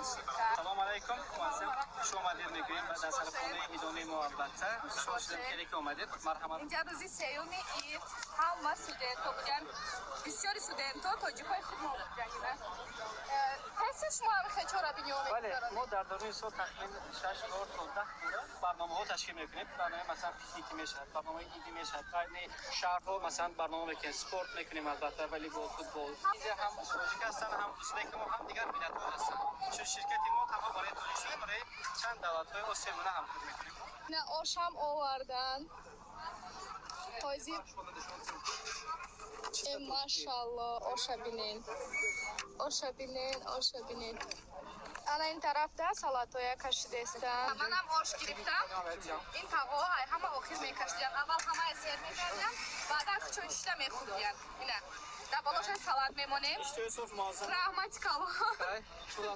سلام علیکم خوش آمدید میگوییم به در خانه ایدانی محبت خوش که اومدید مرحمت اینجا روزی سیوم اید همه студент‌ها بودن بسیاری студент‌ها تاجیک‌های خوب ما بودن حس شما هم خیلی چرا بینیومید بله ما در دوران سال تقریبا 6 تا 10 برنامه‌ها تشکیل می‌کنیم برنامه مثلا فیزیکی میشه برنامه ایدی میشه برنامه شهرها مثلا برنامه که اسپورت می‌کنیم البته والیبال فوتبال اینجا هم تاجیک هستن هم ازبک ما هم دیگر ملت‌ها هستن چون شرکت ما تمام برای توریستی برای چند دولت‌های آسیا همکاری می‌کنیم نه آشام آوردن تازی ماشاءالله آشا بینین انا این طرف ده سالاتویا کشیده استن منم آش گرفتم این تاقوها همه آخر میکشیدن اول همه اسیر میکردن بعد کچون شده میخوردن اینه در بالاش سالات میمونیم رحمت کلا